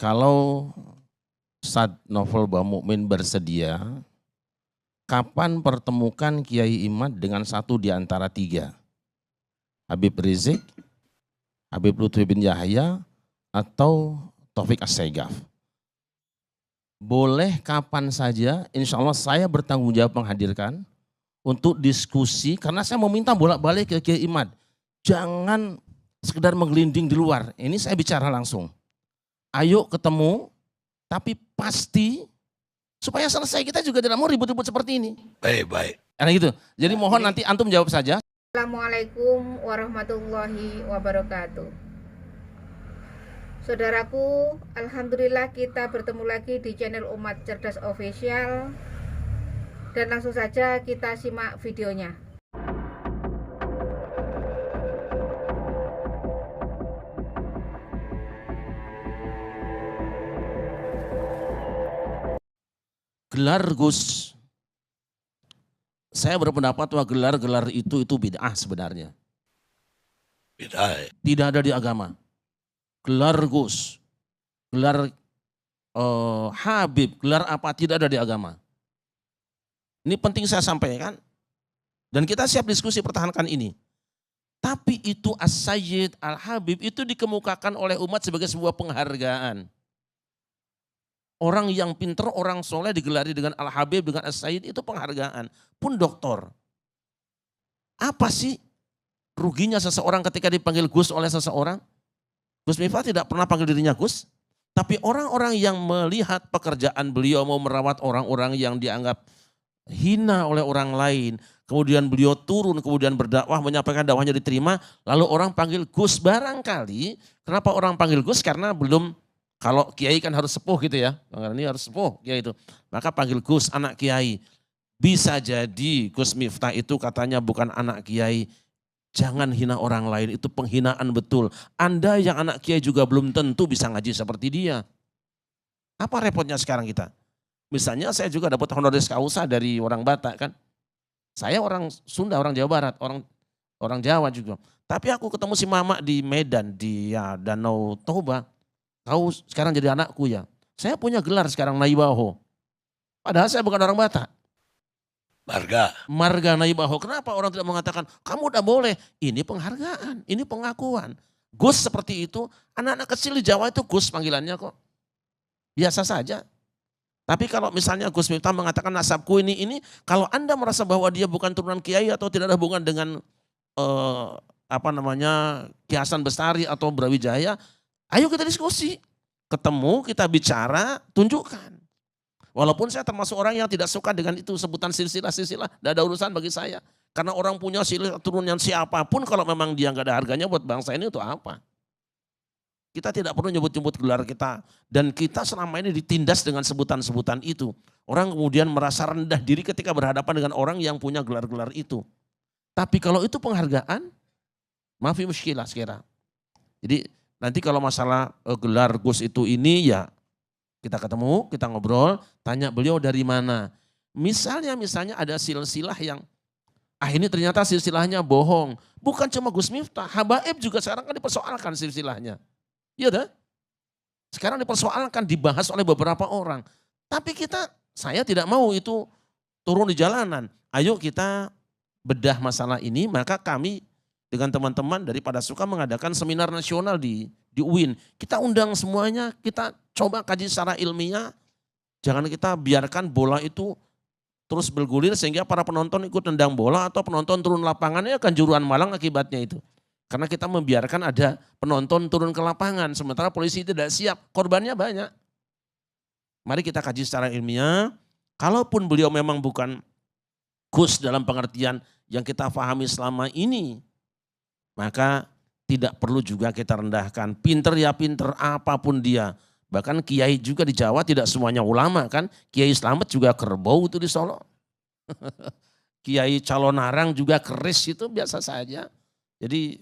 Kalau Ustadz Novel Bamukmin bersedia, kapan pertemukan Kiai Imad dengan satu di antara tiga? Habib Rizik, Habib Lutfi bin Yahya, atau Taufik As-Saigaf? Boleh kapan saja, insya Allah saya bertanggung jawab menghadirkan untuk diskusi, karena saya meminta bolak-balik ke Kiai Imad. Jangan sekedar menggelinding di luar, ini saya bicara langsung. Ayo ketemu, tapi pasti supaya selesai, kita juga tidak mau ribut-ribut seperti ini. Baik. Karena gitu. Jadi mohon nanti antum jawab saja. Assalamualaikum warahmatullahi wabarakatuh. Saudaraku, alhamdulillah kita bertemu lagi di channel Umat Cerdas Official. Dan langsung saja kita simak videonya. Gelar Gus, saya berpendapat bahwa gelar-gelar itu bid'ah sebenarnya. Bid'ah. Tidak ada di agama. Gelar Gus, gelar Habib, gelar apa tidak ada di agama. Ini penting saya sampaikan. Dan kita siap diskusi pertahankan ini. Tapi itu As-Sayyid Al-Habib itu dikemukakan oleh umat sebagai sebuah penghargaan. Orang yang pinter, orang soleh digelari dengan Al-Habib, dengan As-Sayyid itu penghargaan. Pun doktor. Apa sih ruginya seseorang ketika dipanggil Gus oleh seseorang? Gus Miftah tidak pernah panggil dirinya Gus. Tapi orang-orang yang melihat pekerjaan beliau mau merawat orang-orang yang dianggap hina oleh orang lain. Kemudian beliau turun, kemudian berdakwah, menyampaikan dakwahnya diterima. Lalu orang panggil Gus. Barangkali kenapa orang panggil Gus? Karena belum. Kalau kiai kan harus sepuh gitu ya, ini harus sepuh kiai itu. Maka panggil Gus, anak kiai. Bisa jadi Gus Miftah itu katanya bukan anak kiai. Jangan hina orang lain, itu penghinaan betul. Anda yang anak kiai juga belum tentu bisa ngaji seperti dia. Apa repotnya sekarang kita? Misalnya saya juga dapat honoris causa dari orang Batak kan. Saya orang Sunda, orang Jawa Barat, orang Jawa juga. Tapi aku ketemu si Mama di Medan, di Danau Toba. Kau sekarang jadi anakku ya. Saya punya gelar sekarang Naibaho. Padahal saya bukan orang Batak. Marga Naibaho. Kenapa orang tidak mengatakan kamu udah boleh? Ini penghargaan, ini pengakuan. Gus seperti itu, anak-anak kecil di Jawa itu Gus panggilannya kok. Biasa saja. Tapi kalau misalnya Gus Miftah mengatakan nasabku ini, kalau Anda merasa bahwa dia bukan turunan kiai atau tidak ada hubungan dengan Ki Hasan Bestari atau Brawijaya, ayo kita diskusi, ketemu, kita bicara, tunjukkan. Walaupun saya termasuk orang yang tidak suka dengan itu sebutan silsilah-silsilah, tidak ada urusan bagi saya. Karena orang punya silsilah turunan siapapun, kalau memang dia nggak ada harganya buat bangsa ini itu apa? Kita tidak perlu nyebut-nyebut gelar kita. Dan kita selama ini ditindas dengan sebutan-sebutan itu. Orang kemudian merasa rendah diri ketika berhadapan dengan orang yang punya gelar-gelar itu. Tapi kalau itu penghargaan, maafi muskilah sekira. Jadi nanti kalau masalah gelar Gus itu ini ya kita ketemu, kita ngobrol, tanya beliau dari mana. Misalnya ada silsilah yang ini ternyata silsilahnya bohong. Bukan cuma Gus Miftah, Habaib juga sekarang kan dipersoalkan silsilahnya. Iya dah. Sekarang dipersoalkan, dibahas oleh beberapa orang. Tapi saya tidak mau itu turun di jalanan. Ayo kita bedah masalah ini, maka kami dengan teman-teman daripada suka mengadakan seminar nasional di UIN. Kita undang semuanya, kita coba kaji secara ilmiah. Jangan kita biarkan bola itu terus bergulir sehingga para penonton ikut tendang bola atau penonton turun lapangannya akan juruan malang akibatnya itu. Karena kita membiarkan ada penonton turun ke lapangan, sementara polisi tidak siap, korbannya banyak. Mari kita kaji secara ilmiah, kalaupun beliau memang bukan Gus dalam pengertian yang kita pahami selama ini, maka tidak perlu juga kita rendahkan. Pinter ya pinter, apapun dia. Bahkan kiai juga di Jawa tidak semuanya ulama kan, Kiai Slamet juga kerbau itu di Solo. Kiai Calonarang juga keris itu biasa saja. Jadi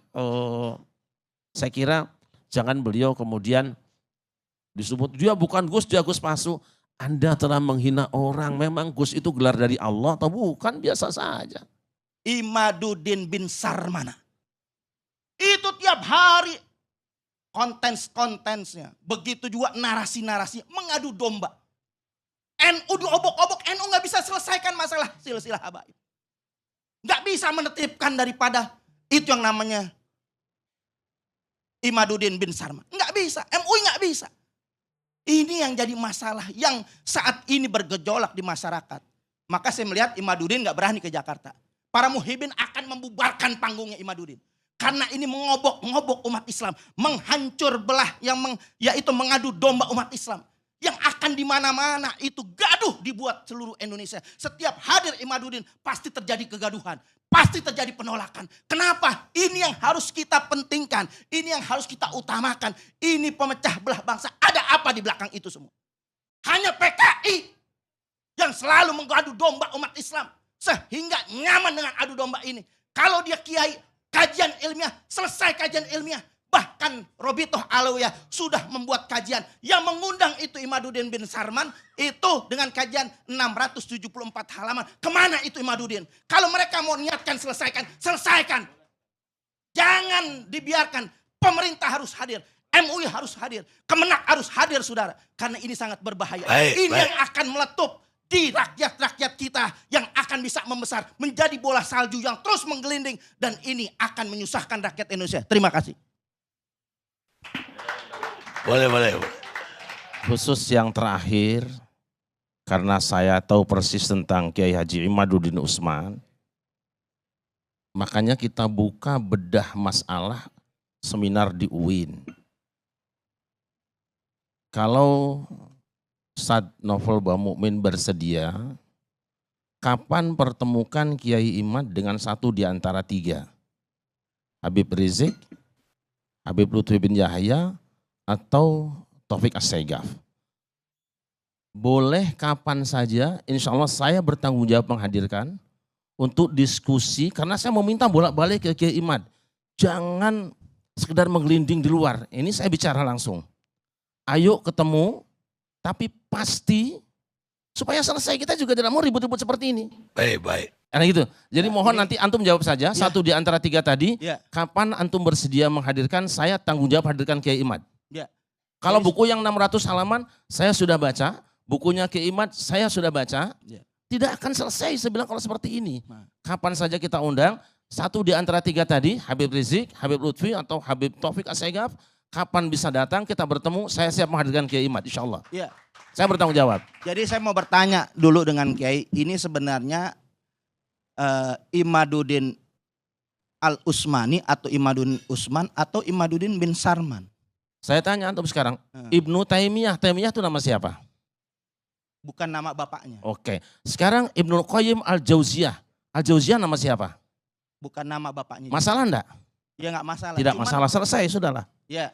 saya kira jangan beliau kemudian disebut dia bukan Gus, dia Gus palsu. Anda telah menghina orang, memang Gus itu gelar dari Allah atau bukan, biasa saja. Imaduddin bin Sarmana. Itu tiap hari kontensnya. Begitu juga narasi-narasi mengadu domba. NU diobok-obok, NU gak bisa selesaikan masalah silsilah habaib. Gak bisa menetipkan daripada itu yang namanya Imaduddin bin Sarman. Gak bisa, MUI gak bisa. Ini yang jadi masalah yang saat ini bergejolak di masyarakat. Maka saya melihat Imaduddin gak berani ke Jakarta. Para muhibin akan membubarkan panggungnya Imaduddin. Karena ini mengobok-ngobok umat Islam. Menghancur belah yaitu mengadu domba umat Islam. Yang akan di mana-mana itu gaduh dibuat seluruh Indonesia. Setiap hadir Imaduddin pasti terjadi kegaduhan. Pasti terjadi penolakan. Kenapa? Ini yang harus kita pentingkan. Ini yang harus kita utamakan. Ini pemecah belah bangsa. Ada apa di belakang itu semua? Hanya PKI yang selalu mengadu domba umat Islam. Sehingga nyaman dengan adu domba ini. Kalau dia kiai, kajian ilmiah, selesai kajian ilmiah. Bahkan Robitoh Alawiyah sudah membuat kajian yang mengundang itu Imaduddin bin Sarman itu dengan kajian 674 halaman. Kemana itu Imaduddin? Kalau mereka mau niatkan selesaikan. Jangan dibiarkan. Pemerintah harus hadir. MUI harus hadir. Kemenak harus hadir saudara. Karena ini sangat berbahaya. Ini yang akan meletup di rakyat-rakyat kita yang akan bisa membesar. Menjadi bola salju yang terus menggelinding. Dan ini akan menyusahkan rakyat Indonesia. Terima kasih. Boleh. Khusus yang terakhir, karena saya tahu persis tentang Kiai Haji Imaduddin Utsman, makanya kita buka bedah masalah seminar di UIN. Kalau Ustadz Novel Bamukmin bersedia, kapan pertemukan Kiai Imad dengan satu di antara tiga? Habib Rizik, Habib Lutfi bin Yahya, atau Taufik As-Saegaf. Boleh kapan saja, insya Allah saya bertanggung jawab menghadirkan untuk diskusi, karena saya mau minta bolak-balik ke Kiai Imad. Jangan sekedar menggelinding di luar, ini saya bicara langsung. Ayo ketemu, tapi pasti supaya selesai, kita juga tidak mau ribut-ribut seperti ini. Baik. Karena gitu. Jadi mohon nanti antum jawab saja, satu di antara tiga tadi, kapan antum bersedia menghadirkan, saya tanggung jawab hadirkan Kiai Imad. Kalau buku yang 600 halaman saya sudah baca, bukunya Kiai Imad saya sudah baca, tidak akan selesai saya bilang kalau seperti ini. Kapan saja kita undang, satu di antara tiga tadi, Habib Rizik, Habib Lutfi atau Habib Taufik As-Saegaf, kapan bisa datang kita bertemu, saya siap menghadirkan Kiai Imad insya Allah. Saya bertanggung jawab. Jadi saya mau bertanya dulu dengan Kiai, ini sebenarnya Imaduddin Al-Utsmani atau Imaduddin Utsman atau Imaduddin bin Sarman? Saya tanya antum sekarang, Ibnu Taimiyah itu nama siapa? Bukan nama bapaknya. Oke, sekarang Ibnu Qayyim Al-Jauziyah nama siapa? Bukan nama bapaknya. Masalah enggak? Ya enggak masalah. Tidak masalah, selesai sudahlah. Ya,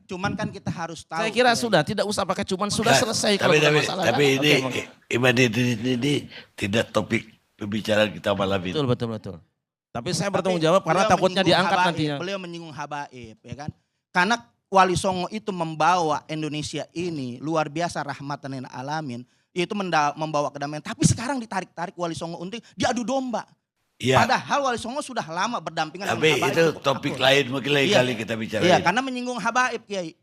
cuman kan kita harus tahu. Saya kira sudah, tidak usah pakai cuman, sudah selesai. Tapi masalah, ini Imaduddin ini tidak topik pembicaraan kita malam ini. Betul. Tapi saya bertanggung jawab karena takutnya diangkat nantinya. Beliau menyinggung habaib, ya kan? Karena Wali Songo itu membawa Indonesia ini luar biasa rahmatan lil alamin, yaitu membawa kedamaian. Tapi sekarang ditarik-tarik Wali Songo untuk diadu domba. Ya. Padahal Wali Songo sudah lama berdampingan dengan habaib. Tapi itu topik lain, mungkin lain kali kita bicara. Iya, karena menyinggung habaib, Kiai.